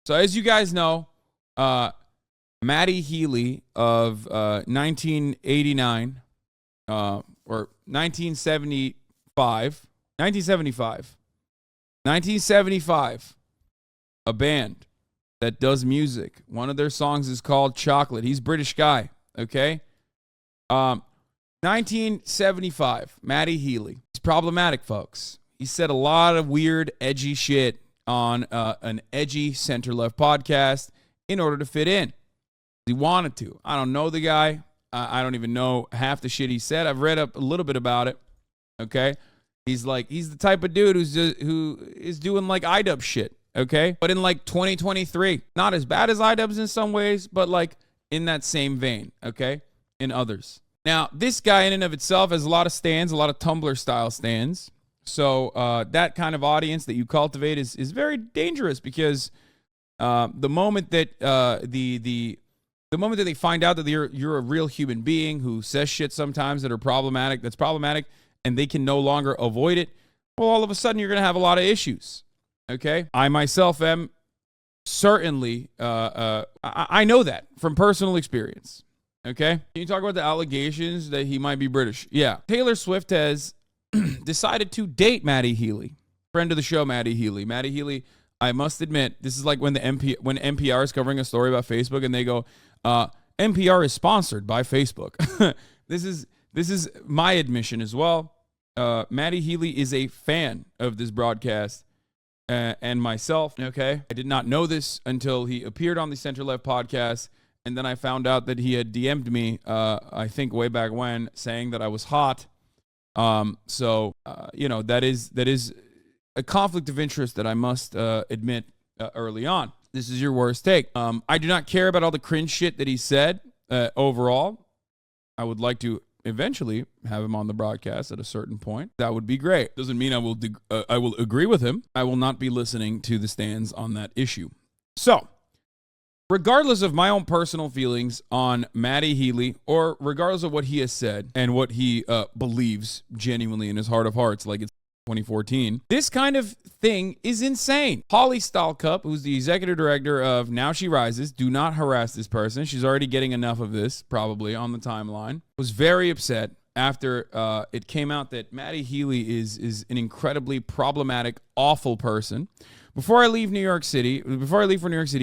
So as you guys know, Maddie Healy of 1989 or 1975, a band that does music. One of their songs is called Chocolate. He's a British guy, okay? 1975, Maddie Healy. He's problematic, folks. He said a lot of weird, edgy shit on an edgy center-left podcast in order to fit in. He wanted to. I don't know the guy. I don't even know half the shit he said. I've read up a little bit about it, okay? He's the type of dude who is doing like iDub shit, okay? But in like 2023, not as bad as iDubs in some ways, but like in that same vein, okay? In others. Now, this guy in and of itself has a lot of stands, a lot of Tumblr-style stands. So that kind of audience that you cultivate is very dangerous because the moment that the moment that they find out that you're a real human being who says shit sometimes that's problematic, and they can no longer avoid it, well, all of a sudden you're going to have a lot of issues, okay? I myself am certainly, I know that from personal experience, okay? Can you talk about the allegations that he might be British? Yeah. Taylor Swift has decided to date Maddie Healy, friend of the show, Maddie Healy. Maddie Healy, I must admit, this is like when when NPR is covering a story about Facebook and they go, NPR is sponsored by Facebook. This is my admission as well. Maddie Healy is a fan of this broadcast and myself, okay? I did not know this until he appeared on the Center Left podcast, and then I found out that he had DM'd me, I think way back when, saying that I was hot. So that is a conflict of interest that I must admit early on. This is your worst take. I do not care about all the cringe shit that he said overall. I would like to eventually have him on the broadcast at a certain point. That would be great. Doesn't mean I will agree with him. I will not be listening to the stands on that issue. So, regardless of my own personal feelings on Maddie Healy, or regardless of what he has said and what he believes genuinely in his heart of hearts, like it's 2014, this kind of thing is insane. Holly Stahlcup, who's the executive director of Now She Rises, do not harass this person. She's already getting enough of this, probably, on the timeline. Was very upset after it came out that Maddie Healy is an incredibly problematic, awful person. Before I leave for New York City,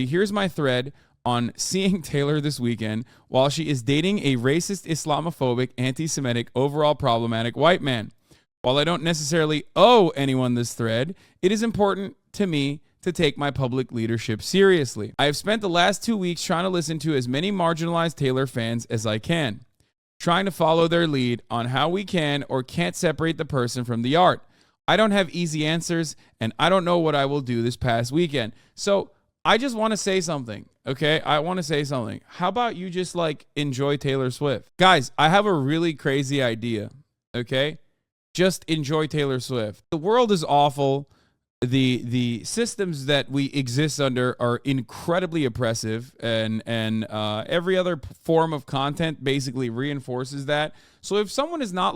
here's my thread on seeing Taylor this weekend while she is dating a racist, Islamophobic, anti-Semitic, overall problematic white man. While I don't necessarily owe anyone this thread, it is important to me to take my public leadership seriously. I have spent the last 2 weeks trying to listen to as many marginalized Taylor fans as I can, trying to follow their lead on how we can or can't separate the person from the art. I don't have easy answers, and I don't know what I will do this past weekend. So I just want to say something, okay? I want to say something. How about you just, enjoy Taylor Swift? Guys, I have a really crazy idea, okay? Just enjoy Taylor Swift. The world is awful. The systems that we exist under are incredibly oppressive, and every other form of content basically reinforces that. So if someone is not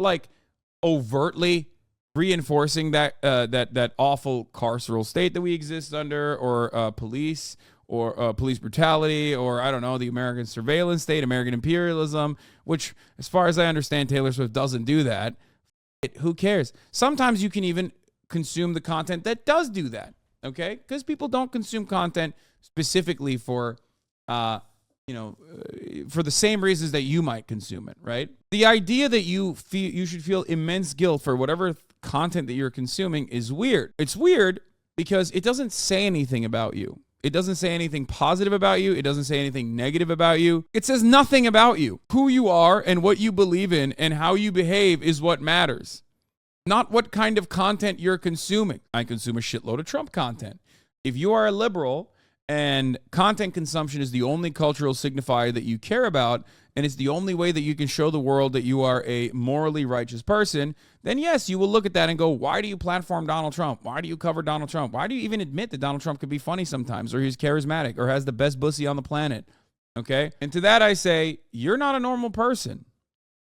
overtly reinforcing that awful carceral state that we exist under, or police brutality, or I don't know, the American surveillance state, American imperialism, which, as far as I understand, Taylor Swift doesn't do that. Who cares? Sometimes you can even consume the content that does do that, okay? Because people don't consume content specifically for the same reasons that you might consume it, right? The idea that you should feel immense guilt for whatever content that you're consuming is weird. It's weird because it doesn't say anything about you. It doesn't say anything positive about you. It doesn't say anything negative about you. It says nothing about you. Who you are and what you believe in and how you behave is what matters, not what kind of content you're consuming. I consume a shitload of Trump content. If you are a liberal and content consumption is the only cultural signifier that you care about, and it's the only way that you can show the world that you are a morally righteous person, then yes, you will look at that and go, why do you platform Donald Trump? Why do you cover Donald Trump? Why do you even admit that Donald Trump could be funny sometimes, or he's charismatic, or has the best pussy on the planet? Okay? And to that I say, you're not a normal person.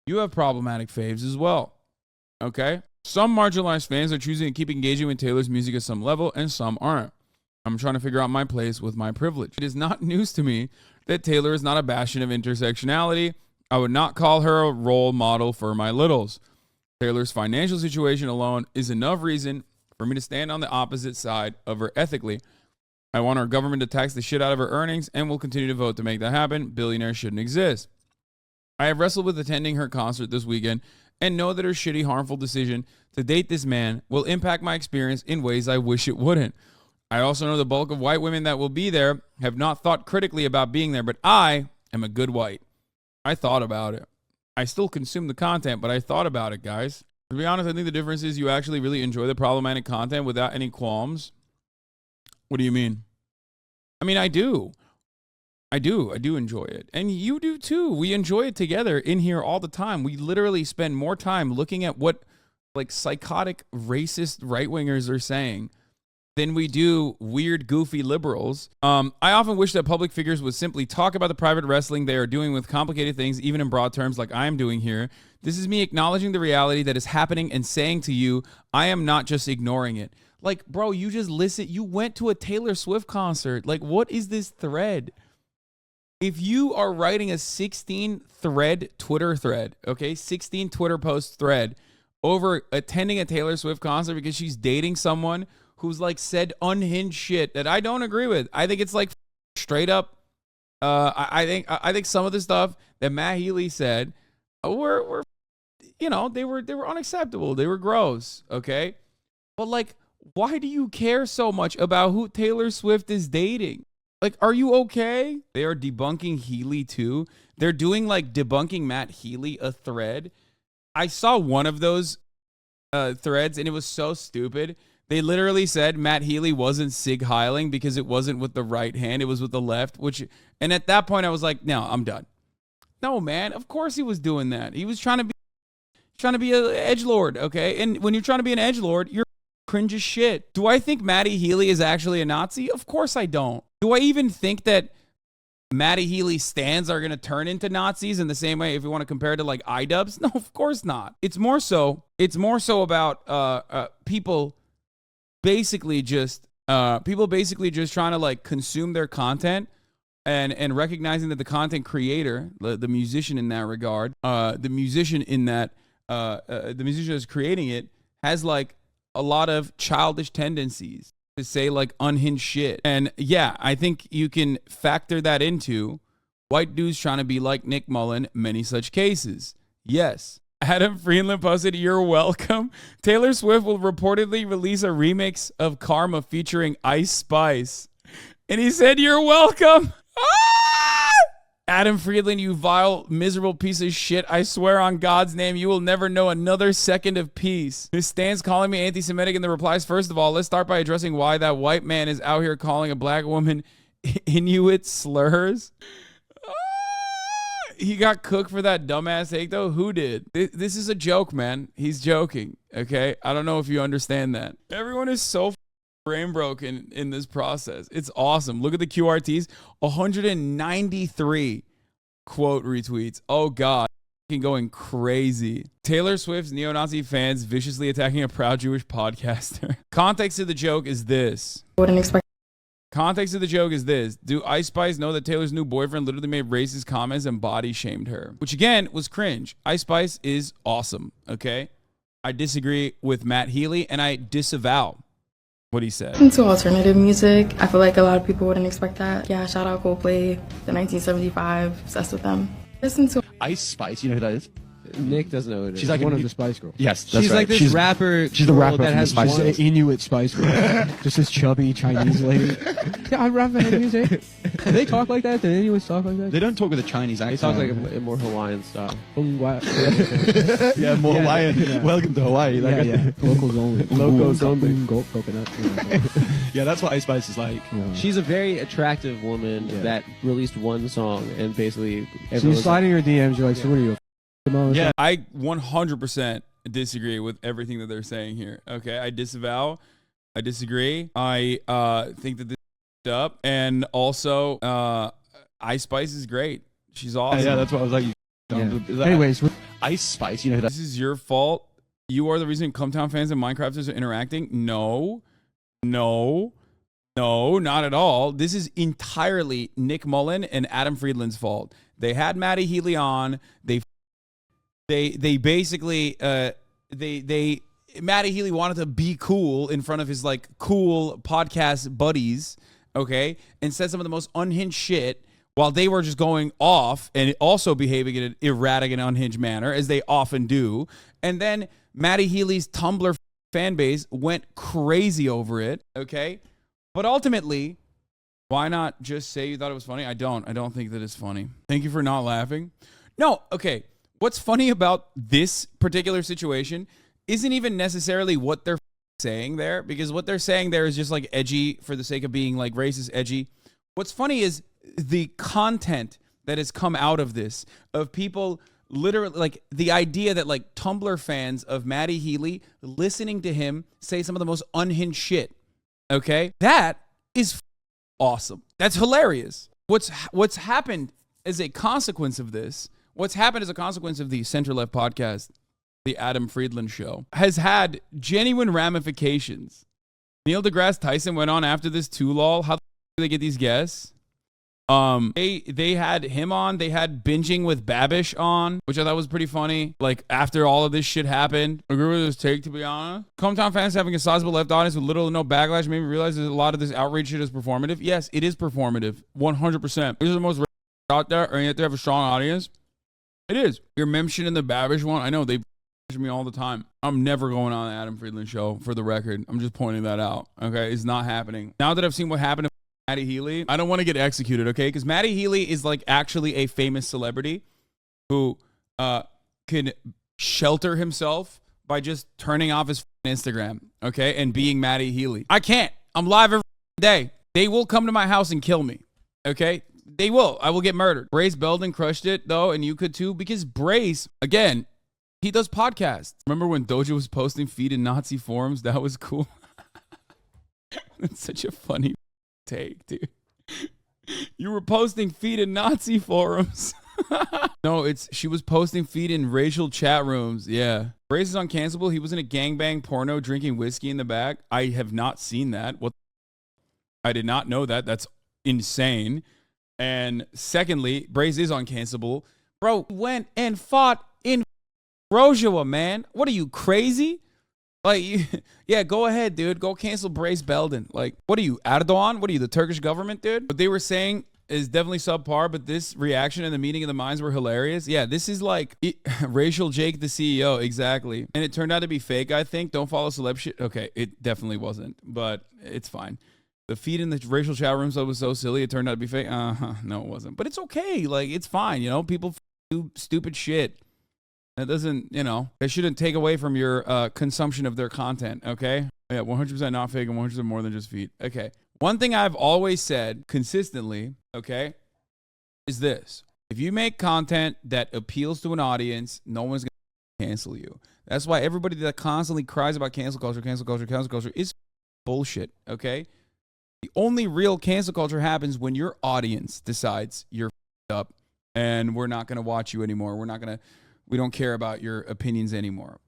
You have problematic faves as well. Okay? Some marginalized fans are choosing to keep engaging with Taylor's music at some level, and some aren't. I'm trying to figure out my place with my privilege. It is not news to me that Taylor is not a bastion of intersectionality. I would not call her a role model for my littles. Taylor's financial situation alone is enough reason for me to stand on the opposite side of her ethically. I want our government to tax the shit out of her earnings and will continue to vote to make that happen. Billionaires shouldn't exist. I have wrestled with attending her concert this weekend and know that her shitty, harmful decision to date this man will impact my experience in ways I wish it wouldn't. I also know the bulk of white women that will be there have not thought critically about being there, but I am a good white. I thought about it. I still consume the content, but I thought about it, guys. To be honest, I think the difference is you actually really enjoy the problematic content without any qualms. What do you mean? I mean, I do. I do enjoy it. And you do too. We enjoy it together in here all the time. We literally spend more time looking at what like psychotic, racist right-wingers are saying than we do weird, goofy liberals. I often wish that public figures would simply talk about the private wrestling they are doing with complicated things, even in broad terms like I am doing here. This is me acknowledging the reality that is happening and saying to you, I am not just ignoring it. Like, bro, you just listen. You went to a Taylor Swift concert. Like, what is this thread? If you are writing a 16 Twitter thread, okay, 16 Twitter post thread over attending a Taylor Swift concert because she's dating someone who's like said unhinged shit that I don't agree with. I think it's like straight up. I think some of the stuff that Matt Healy said were you know, they were unacceptable. They were gross. Okay, but like, why do you care so much about who Taylor Swift is dating? Like, are you okay? They are debunking Healy too. They're doing like debunking Matt Healy a thread. I saw one of those threads and it was so stupid. They literally said Matt Healy wasn't sig heiling because it wasn't with the right hand, it was with the left. And at that point I was like, no, I'm done. No, man, of course he was doing that. He was trying to be an edgelord, okay? And when you're trying to be an edgelord, you're cringe as shit. Do I think Maddie Healy is actually a Nazi? Of course I don't. Do I even think that Maddie Healy stands are going to turn into Nazis in the same way if you want to compare it to like iDubbbz? No, of course not. It's more so about people basically just trying to like consume their content and recognizing that the content creator, the musician in that regard, the musician that's creating it has like a lot of childish tendencies to say like unhinged shit. And yeah, I think you can factor that into white dudes trying to be like Nick Mullen, many such cases. Yes. Adam Friedland posted, "You're welcome. Taylor Swift will reportedly release a remix of Karma featuring Ice Spice." And he said, "You're welcome." Adam Friedland, you vile, miserable piece of shit. I swear on God's name, you will never know another second of peace. His stands calling me anti-Semitic in the replies. First of all, let's start by addressing why that white man is out here calling a black woman Inuit slurs. He got cooked for that dumbass take, though. Who did? This is a joke, man. He's joking, okay? I don't know if you understand that. Everyone is so brain broken in this process. It's awesome. Look at the QRTs. 193 quote retweets. Oh, God. Going crazy. Taylor Swift's neo-Nazi fans viciously attacking a proud Jewish podcaster. Context of the joke is this. Wouldn't expect. Context of the joke is this. Do Ice Spice know that Taylor's new boyfriend literally made racist comments and body shamed her? Which again was cringe. Ice Spice is awesome, okay? I disagree with Matt Healy and I disavow what he said. Listen to alternative music. I feel like a lot of people wouldn't expect that. Yeah, shout out Coldplay, the 1975, obsessed with them. Listen to Ice Spice, you know who that is? Nick doesn't know who it is. She's like one of the Spice Girls. Yes, that's she's right. like this rapper. She's the rapper that has Spice one Inuit Spice Girl. Just this chubby Chinese lady. Yeah, I rap about music. Do they talk like that? Do Inuits talk like that? They don't talk with a Chinese accent. They talk like a more Hawaiian style. Yeah, more Hawaiian. Yeah. Welcome to Hawaii. Like yeah. Locals only. Locals only. Gold coconut. Yeah, that's what Ice Spice is like. Yeah. She's a very attractive woman that released one song and basically. So you're sliding your DMs. You're like, so what are you? Yeah, I 100% disagree with everything that they're saying here. Okay, I disavow. I disagree. I think that this is up, and also Ice Spice is great. She's awesome. Yeah, that's what I was like. Anyways, Ice Spice, you know who that this is your fault. You are the reason Cumtown fans and Minecrafters are interacting. No. No, not at all. This is entirely Nick Mullen and Adam Friedland's fault. They had Maddie Healy on. They basically Maddie Healy wanted to be cool in front of his like cool podcast buddies, okay, and said some of the most unhinged shit while they were just going off and also behaving in an erratic and unhinged manner, as they often do. And then Maddie Healy's Tumblr fan base went crazy over it, okay? But ultimately, why not just say you thought it was funny? I don't think that it's funny. Thank you for not laughing. No, okay. What's funny about this particular situation isn't even necessarily what they're saying there, because what they're saying there is just like edgy for the sake of being like racist edgy. What's funny is the content that has come out of this, of people literally, like the idea that like Tumblr fans of Maddie Healy listening to him say some of the most unhinged shit. Okay? That is awesome. That's hilarious. What's happened as a consequence of this, what's happened as a consequence of the Center Left podcast, the Adam Friedland show, has had genuine ramifications. Neil deGrasse Tyson went on after this too, lol. How do they get these guests? They had him on. They had Binging with Babish on, which I thought was pretty funny. Like, after all of this shit happened, agree with his take, to be honest. Hometown fans having a sizable left audience with little to no backlash made me realize that a lot of this outrage shit is performative. Yes, it is performative. 100%. These are the most out there, and yet they have a strong audience. It is. You're mentioning the Babish one. I know they me all the time. I'm never going on the Adam Friedland show, for the record. I'm just pointing that out. Okay, it's not happening. Now that I've seen what happened to Maddie Healy, I don't want to get executed, okay? Because Maddie Healy is like actually a famous celebrity who can shelter himself by just turning off his Instagram, okay, and being Maddie Healy. I can't. I'm live every day. They will come to my house and kill me, okay? They will. I will get murdered. Brace Belden crushed it, though, and you could too, because Brace, again, he does podcasts. Remember when Doja was posting feed in Nazi forums? That was cool. That's such a funny take, dude. You were posting feed in Nazi forums. No, she was posting feed in racial chat rooms. Yeah. Brace is uncancelable. He was in a gangbang porno drinking whiskey in the back. I have not seen that. I did not know that. That's insane. And secondly, Brace is uncancelable. Bro, went and fought in Rojava, man. What are you, crazy? Like, yeah, go ahead, dude. Go cancel Brace Belden. Like, what are you, Erdogan? What are you, the Turkish government, dude? What they were saying is definitely subpar, but this reaction and the meeting of the minds were hilarious. Yeah, this is like racial Jake the CEO, exactly. And it turned out to be fake, I think. Don't follow celeb shit. Okay, it definitely wasn't, but it's fine. The feed in the racial chat rooms was so silly, it turned out to be fake. No, it wasn't. But it's okay. Like, it's fine, you know? People do stupid shit. That doesn't, you know, it shouldn't take away from your consumption of their content, okay? Yeah, 100% not fake and 100% more than just feed. Okay. One thing I've always said consistently, okay, is this. If you make content that appeals to an audience, no one's going to cancel you. That's why everybody that constantly cries about cancel culture is bullshit, okay? The only real cancel culture happens when your audience decides you're up and we're not going to watch you anymore. We don't care about your opinions anymore.